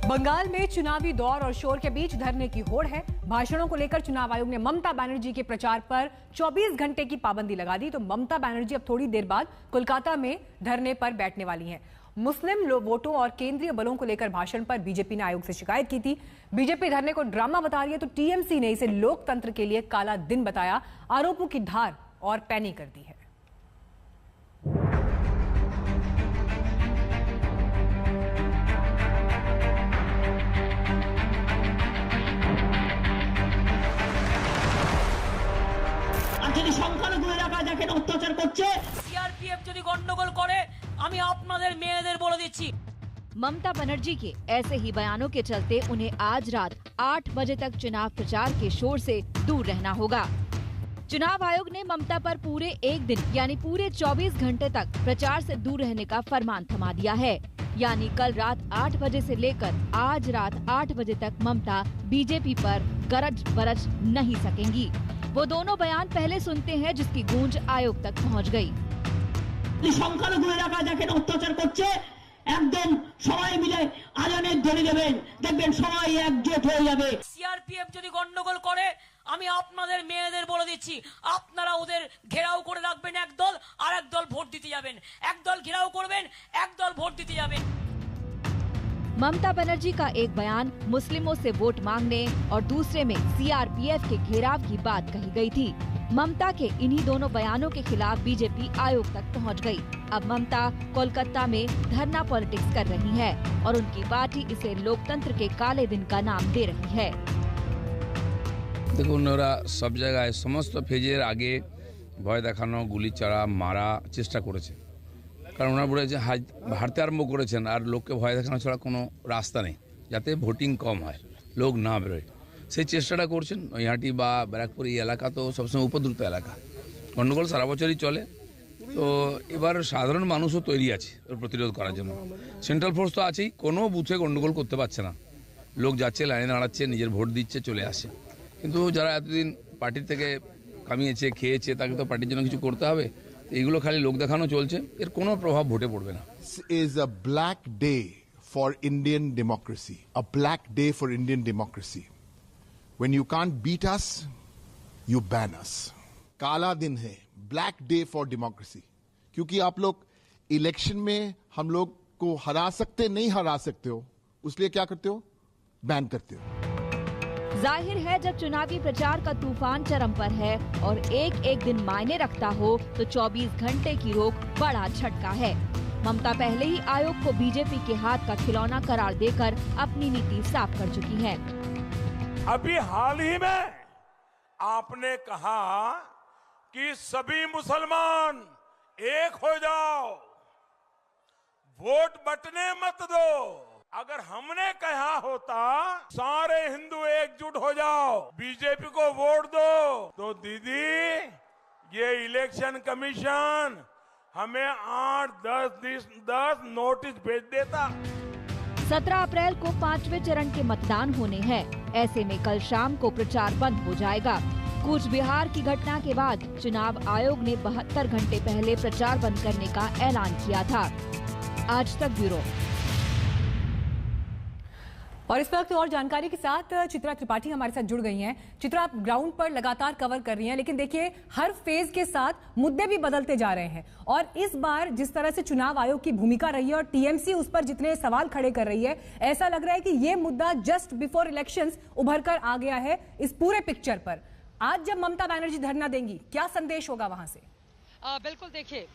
बंगाल में चुनावी दौर और शोर के बीच धरने की होड़ है। भाषणों को लेकर चुनाव आयोग ने ममता बनर्जी के प्रचार पर 24 घंटे की पाबंदी लगा दी। तो ममता बनर्जी अब थोड़ी देर बाद कोलकाता में धरने पर बैठने वाली हैं। मुस्लिम वोटों और केंद्रीय बलों को लेकर भाषण पर बीजेपी ने आयोग से शिकायत की थी। बीजेपी धरने को ड्रामा बता रही है तो टीएमसी ने इसे लोकतंत्र के लिए काला दिन बताया। आरोपों की धार और पैनी कर दी है। সংখ্যালঘু এলাকা যাকে অত্যাচার করছে सीआरपीएफ যদি গন্ডগোল করে আমি আপনাদের মেয়েদের বলে দিচ্ছি। ममता बनर्जी के ऐसे ही बयानों के चलते उन्हें आज रात 8 बजे तक चुनाव प्रचार के शोर से दूर रहना होगा। चुनाव आयोग ने ममता पर पूरे एक दिन यानी पूरे 24 घंटे तक प्रचार से दूर रहने का फरमान थमा दिया है। यानी कल रात 8 बजे से लेकर आज रात 8 बजे तक ममता बीजेपी पर गरज बरज नहीं सकेंगी। वो दोनों बयान पहले सुनते हैं जिसकी गूंज आयोग तक पहुंच गई। সংখ্যালঘু এলাকা যাকে অত্যাচার করছে একদম সবাই মিলে আজানের ধ্বনি দেবেন, দেখবেন সবাই একজোট হয়ে যাবে। সিআরপিএফ যদি গন্ডগোল করে আমি আপনাদের মেয়েদের বলে দিচ্ছি আপনারা ওদের ঘেরাও করে রাখবেন, একদল আর একদল ভোট দিতে যাবেন, একদল ঘেরাও করবেন, একদল ভোট দিতে যাবেন। ममता बनर्जी का एक बयान मुस्लिमों से वोट मांगने और दूसरे में सीआरपीएफ के घेराव की बात कही गई थी। ममता के इन्हीं दोनों बयानों के खिलाफ बीजेपी आयोग तक पहुंच गई। अब ममता कोलकाता में धरना पॉलिटिक्स कर रही है और उनकी पार्टी इसे लोकतंत्र के काले दिन का नाम दे रही है। देखो ওনারা সব জায়গায় সমস্ত ফেজের আগে ভয় দেখানো, গুলি চালা, মারা চেষ্টা করেছে। কারণ ওনারা বলে যে হারতে আরম্ভ করেছেন আর লোককে ভয় দেখানো ছাড়া কোনো রাস্তা নেই যাতে ভোটিং কম হয়, লোক না বেরোয়। সেই চেষ্টাটা করছেন। নৈহাটি বা ব্যারাকপুর এই এলাকা তো সবসময় উপদ্রুত এলাকা, গণ্ডগোল সারা বছরই চলে। তো এবার সাধারণ মানুষও তৈরি আছে ওর প্রতিরোধ করার জন্য। সেন্ট্রাল ফোর্স তো আছেই, কোনো বুথে গণ্ডগোল করতে পারছে না। লোক যাচ্ছে, লাইনে দাঁড়াচ্ছে, নিজের ভোট দিচ্ছে, চলে আসে। কিন্তু যারা এতদিন পার্টির থেকে কামিয়েছে, খেয়েছে, তাকে তো পার্টির জন্য কিছু করতে হবে। এগুলো খালি লোক দেখানো চলছে, এর কোনো প্রভাব ভোটে পড়বে না। This is a black day for Indian democracy, a black day for Indian democracy. When you can't beat us, you ban us. काला दिन है, black day for democracy. क्योंकि आप लोग इलेक्शन में हम लोग को हरा सकते नहीं हरा सकते हो, उसलिए क्या करते हो, बैन करते हो। जाहिर है जब चुनावी प्रचार का तूफान चरम पर है और एक एक दिन मायने रखता हो तो 24 घंटे की रोक बड़ा झटका है। ममता पहले ही आयोग को बीजेपी के हाथ का खिलौना करार देकर अपनी नीति साफ कर चुकी है। अभी हाल ही में आपने कहा कि सभी मुसलमान एक हो जाओ, वोट बंटने मत दो। अगर हमने कहा होता सारे हिंदू एकजुट हो जाओ, बीजेपी को वोट दो, तो दीदी ये इलेक्शन कमीशन हमें 8-10 नोटिस भेज देता। 17 अप्रैल को 5वें चरण के मतदान होने हैं। ऐसे में कल शाम को प्रचार बंद हो जाएगा। कूच बिहार की घटना के बाद चुनाव आयोग ने 72 घंटे पहले प्रचार बंद करने का ऐलान किया था। आज तक ब्यूरो। और इस वक्त और जानकारी के साथ चित्रा त्रिपाठी हमारे साथ जुड़ गई हैं। चित्रा, आप ग्राउंड पर लगातार कवर कर रही हैं, लेकिन देखिए हर फेज के साथ मुद्दे भी बदलते जा रहे हैं और इस बार जिस तरह से चुनाव आयोग की भूमिका रही है और टीएमसी उस पर जितने सवाल खड़े कर रही है, ऐसा लग रहा है कि ये मुद्दा जस्ट बिफोर इलेक्शंस उभर कर आ गया है इस पूरे पिक्चर पर। आज जब ममता बनर्जी धरना देंगी, क्या संदेश होगा वहां से? बिल्कुल, देखिए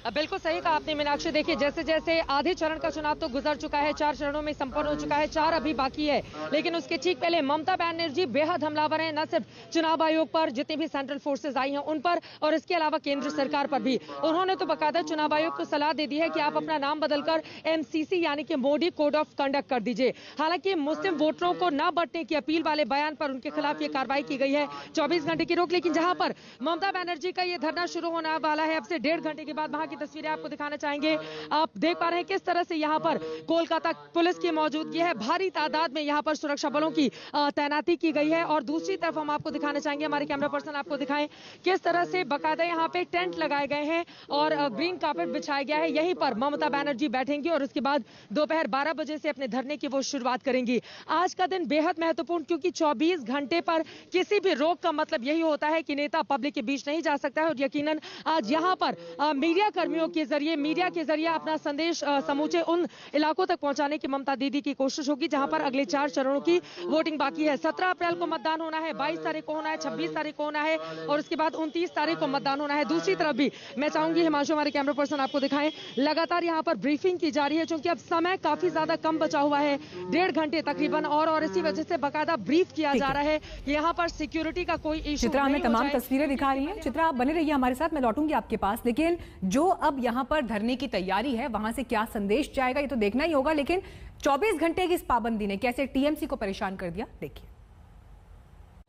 बिल्कुल सही कहा आपने मीनाक्षी। देखिए जैसे जैसे आधे चरण का चुनाव तो गुजर चुका है, 4 चरणों में संपन्न हो चुका है, 4 अभी बाकी है। लेकिन उसके ठीक पहले ममता बनर्जी बेहद हमलावर हैं, न सिर्फ चुनाव आयोग पर, जितनी भी सेंट्रल फोर्सेज आई हैं उन पर और इसके अलावा केंद्र सरकार पर भी। उन्होंने तो बाकायदा चुनाव आयोग को सलाह दे दी है कि आप अपना नाम बदलकर MCC यानी कि मोदी कोड ऑफ कंडक्ट कर दीजिए। हालांकि मुस्लिम वोटरों को न बंटने की अपील वाले बयान पर उनके खिलाफ ये कार्रवाई की गई है, 24 घंटे की रोक। लेकिन जहां पर ममता बनर्जी का ये धरना शुरू होने वाला है अब से 1.5 घंटे के बाद, वहां की तस्वीरें आपको दिखाना चाहेंगे। आप देख पा रहे हैं किस तरह से यहाँ पर कोलकाता पुलिस की मौजूदगी है, भारी तादाद में यहाँ पर सुरक्षा बलों की तैनाती की गई है। और दूसरी तरफ हम आपको दिखाना चाहेंगे, हमारे कैमरा पर्सन आपको दिखाएं किस तरह से बाकायदा यहाँ पे टेंट लगाए गए हैं और ग्रीन कार्पेट बिछाया गया है। यहीं पर ममता बनर्जी बैठेंगी और उसके बाद दोपहर 12 बजे से अपने धरने की वो शुरुआत करेंगी। आज का दिन बेहद महत्वपूर्ण, क्योंकि 24 घंटे पर किसी भी रोक का मतलब यही होता है कि नेता पब्लिक के बीच नहीं जा सकता है। और यकीनन आज यहाँ पर मीडिया कर्मियों के जरिए अपना संदेश समूचे उन इलाकों तक पहुंचाने की ममता दीदी की कोशिश होगी जहां पर अगले 4 चरणों की वोटिंग बाकी है। 17 अप्रैल को मतदान होना है, 22 तारीख को होना है, 26 तारीख को होना है और उसके बाद 29 तारीख को मतदान होना है। दूसरी तरफ भी मैं चाहूंगी हिमांशु, हमारे कैमरा पर्सन आपको दिखाएं, लगातार यहाँ पर ब्रीफिंग की जा रही है क्योंकि अब समय काफी ज्यादा कम बचा हुआ है, 1.5 घंटे तकरीबन, और इसी वजह से बाकायदा ब्रीफ किया जा रहा है। यहाँ पर सिक्योरिटी का कोई इशू चित्रा हमें तमाम तस्वीरें दिखा रही हैं। चित्रा, आप बने रहिए हमारे साथ, मैं लौटूंगी आपके पास। लेकिन जो अब यहाँ पर धरने की तैयारी है, वहां से क्या संदेश जाएगा ये तो देखना ही होगा। लेकिन 24 घंटे की इस पाबंदी ने कैसे टीएमसी को परेशान कर दिया, देखिए।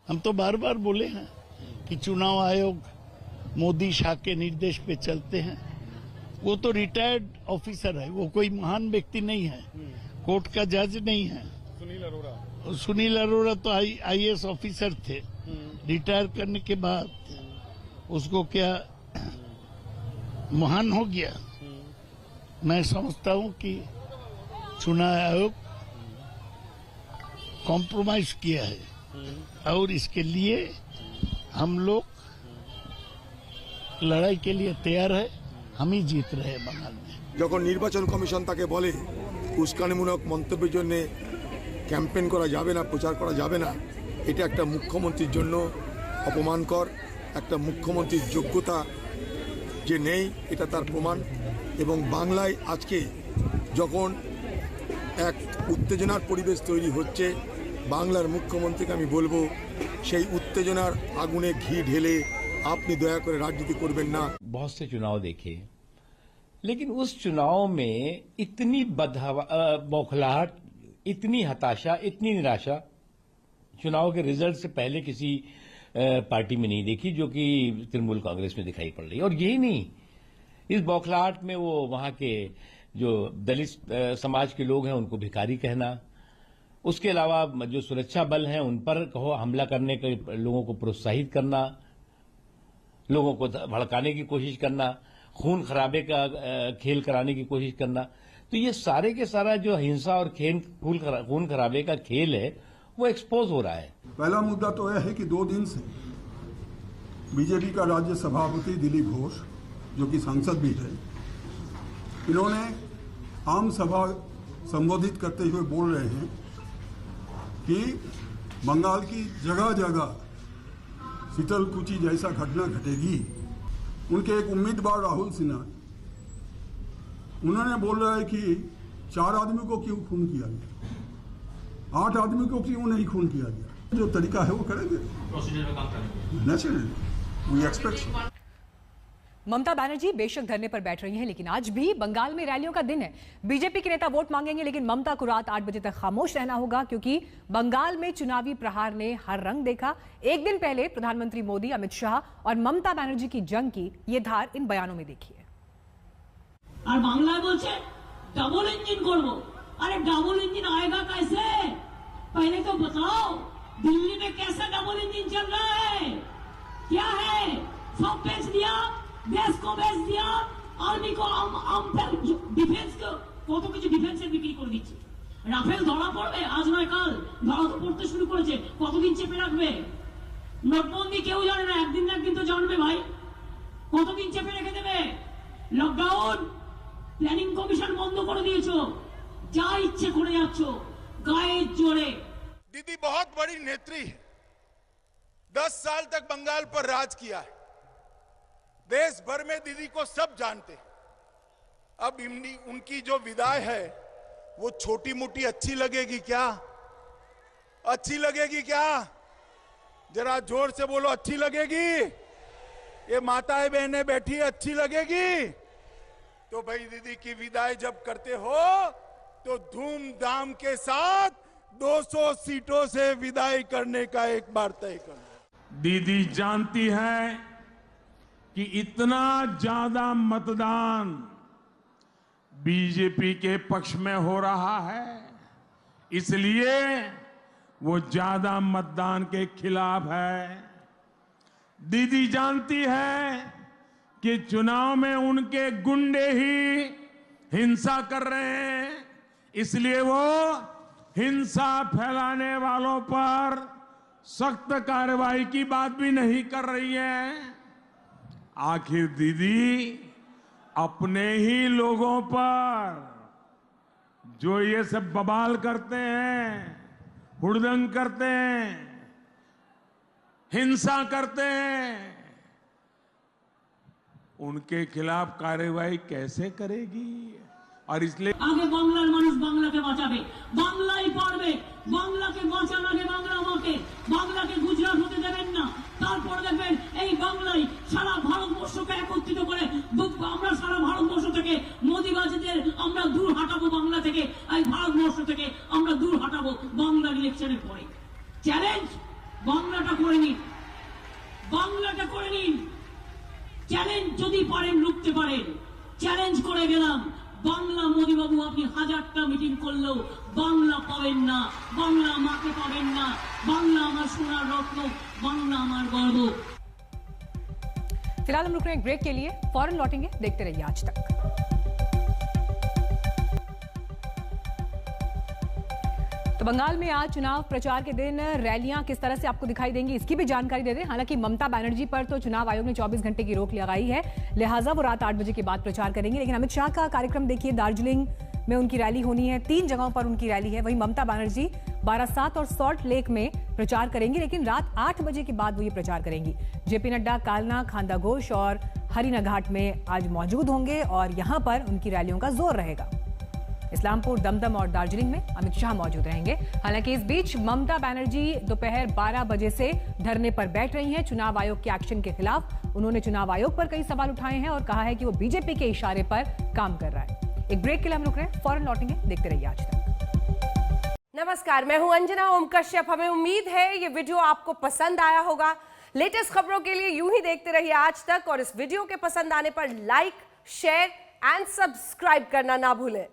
हम तो बार बार बोले हैं कि चुनाव आयोग मोदी शाह के निर्देश पे चलते हैं। वो तो रिटायर्ड ऑफिसर है, वो कोई महान व्यक्ति नहीं है, कोर्ट का जज नहीं है। सुनील अरोड़ा तो आईएएस ऑफिसर थे, रिटायर करने के बाद उसको क्या महान हो गया। मैं समझता हूं कि चुनाव आयोग कॉम्प्रोमाइज किया है और इसके लिए हम लोग लड़ाई के लिए तैयार है। हम ही जीत रहे हैं बंगाल में। যখন নির্বাচন কমিশন তাকে বলে উস্কানিমূলক মন্তব্যের জন্য ক্যাম্পেইন করা যাবে না, প্রচার করা যাবে না, এটা একটা মুখ্যমন্ত্রীর জন্য অপমানকর। একটা মুখ্যমন্ত্রীর যোগ্যতা যে নেই এটা তার প্রমাণ। এবং বাংলায় আজকে যখন এক উত্তেজনার পরিবেশ তৈরি হচ্ছে, বাংলার মুখ্যমন্ত্রীকে আমি বলবো সেই উত্তেজনার আগুনে ঘি ঢেলে আপনি দয়া করে রাজনীতি করবেন না। बहुत से चुनाव देखे, लेकिन उस चुनाव में इतनी बौखलाहट, इतनी हताशा, इतनी निराशा चुनाव के रिजल्ट से पहले किसी पार्टी में नहीं देखी, जो कि तृणमूल कांग्रेस में दिखाई पड़ रही। और यही नहीं, इस बौखलाहट में वो वहां के जो दलित समाज के लोग हैं उनको भिखारी कहना, उसके अलावा जो सुरक्षा बल हैं उन पर कहो हमला करने के लोगों को प्रोत्साहित करना, लोगों को भड़काने की कोशिश करना, खून खराबे का खेल कराने की कोशिश करना। तो ये सारे के सारा जो हिंसा और खून खराबे का खेल है वो एक्सपोज हो रहा है। पहला मुद्दा तो यह है कि 2 दिन से बीजेपी का राज्य सभापति दिलीप घोष, जो कि सांसद भी है, इन्होंने आम सभा संबोधित करते हुए बोल रहे हैं कि बंगाल की जगह जगह शीतलकुची जैसा घटना घटेगी। उनके एक उम्मीदवार राहुल सिन्हा, उन्होंने बोल रहा है कि 4 आदमी को क्यों खून किया गया, 8 आदमी को क्यों नहीं खून किया गया। जो तरीका है वो करेंगे, naturally we expect. Mamata Banerjee बेशक धरने पर बैठ रही हैं, लेकिन आज भी बंगाल में रैलियों का दिन है। बीजेपी के नेता वोट मांगेंगे, लेकिन ममता को रात 8 बजे तक खामोश रहना होगा, क्योंकि बंगाल में चुनावी प्रहार ने हर रंग देखा। एक दिन पहले प्रधानमंत्री मोदी, अमित शाह और ममता बनर्जी की जंग की ये धार इन बयानों में देखिए। और बांग्ला बोलছে डबल इंजन করব। अरे डबल इंजन आएगा कैसे? पहले तो बताओ दिल्ली में कैसा डबल इंजन चल रहा है? क्या है? सब बेच दिया, देश को बेच दिया, आर्मी को डिफेंस को কত কিছু ডিফেন্সের বিক্রি করে দিচ্ছে। রাফেল ধরা পড়বে আজ নয় কাল, ধরা তো পড়তে শুরু করেছে, কতদিন চেপে রাখবে? নোটবন্দি কেউ জানে না, একদিন না একদিন তো জানবে ভাই, কতদিন চেপে রেখে দেবে? লকডাউন, প্ল্যানিং কমিশন বন্ধ করে দিয়েছো, যা ইচ্ছে করে যাচ্ছ গায়ের জোরে। दीदी बहुत बड़ी नेत्री है, 10 साल तक बंगाल पर राज किया है, देश भर में दीदी को सब जानते हैं। अब उनकी जो विदाई है वो छोटी मोटी अच्छी लगेगी क्या? अच्छी लगेगी क्या? जरा जोर से बोलो, अच्छी लगेगी? ये माताएं बहनें बैठी अच्छी लगेगी? तो भाई दीदी की विदाई जब करते हो तो धूमधाम के साथ 200 सीटों से विदाई करने का एक बार तय करना। दीदी जानती है कि इतना ज्यादा मतदान बीजेपी के पक्ष में हो रहा है, इसलिए वो ज्यादा मतदान के खिलाफ है। दीदी जानती है कि चुनाव में उनके गुंडे ही हिंसा कर रहे हैं, इसलिए वो हिंसा फैलाने वालों पर सख्त कार्रवाई की बात भी नहीं कर रही है। आखिर दीदी अपने ही लोगों पर जो ये सब बवाल करते हैं, हुड़दंग करते हैं, हिंसा करते हैं, उनके खिलाफ कार्रवाई कैसे करेगी? और इसलिए आगे बांग्लार मानुष बांग्ला के বাঁচাবে, বাংলাই পারবে, বাংলাকে বাঁচানোর আগে বাংলা মাকে, বাংলাকে গুজরাট হতে দেবেন না। তারপর দেখবেন এই বাংলাই সারা ভারতবর্ষকে একত্রিত করে আমরা সারা ভারতবর্ষ থেকে মোদিবাজিদের আমরা দূর হাঁটাবো, বাংলা থেকে এই ভারতবর্ষ থেকে আমরা দূর হাঁটাবো বাংলার ইলেকশনের পরে। চ্যালেঞ্জ বাংলাটা করে নিন, বাংলাটা করে নিন। চ্যালেঞ্জ যদি পারেন রুখতে পারেন, চ্যালেঞ্জ করে গেলাম বাংলা মোদিবাবু আপনি 1000টা মিটিং করলেও বাংলা পাবেন না, বাংলা মাকে পাবেন না, বাংলা আমার সোনার রত্ন, বাংলা আমার গর্ব। फिलहाल हम रुक रहे हैं एक ब्रेक के लिए, फौरन लौटेंगे, देखते रहिए आज तक। तो बंगाल में आज चुनाव प्रचार के दिन रैलियां किस तरह से आपको दिखाई देंगी, इसकी भी जानकारी दे दें। हालांकि ममता बनर्जी पर तो चुनाव आयोग ने 24 घंटे की रोक लगाई है, लिहाजा वो रात 8 बजे के बाद प्रचार करेंगे। लेकिन अमित शाह का कार्यक्रम देखिए, दार्जिलिंग में उनकी रैली होनी है, 3 जगहों पर उनकी रैली है। वहीं ममता बनर्जी बारासात और सॉल्ट लेक में प्रचार करेंगी, लेकिन रात 8 बजे के बाद वो ये प्रचार करेंगी। जेपी नड्डा कालना, खांदा घोष और हरिना घाट में आज मौजूद होंगे और यहां पर उनकी रैलियों का जोर रहेगा। इस्लामपुर, दमदम और दार्जिलिंग में अमित शाह मौजूद रहेंगे। हालांकि इस बीच ममता बनर्जी दोपहर 12 बजे से धरने पर बैठ रही हैं चुनाव आयोग के एक्शन के खिलाफ। उन्होंने चुनाव आयोग पर कई सवाल उठाए हैं और कहा है कि वो बीजेपी के इशारे पर काम कर रहा है। एक ब्रेक के लिए हम रुक रहे हैं, फौरन लौटेंगे, देखते रहिए आज तक। नमस्कार, मैं हूं अंजना ओम कश्यप। हमें उम्मीद है ये वीडियो आपको पसंद आया होगा। लेटेस्ट खबरों के लिए यूं ही देखते रहिए आज तक और इस वीडियो के पसंद आने पर लाइक, शेयर एंड सब्सक्राइब करना ना भूलें।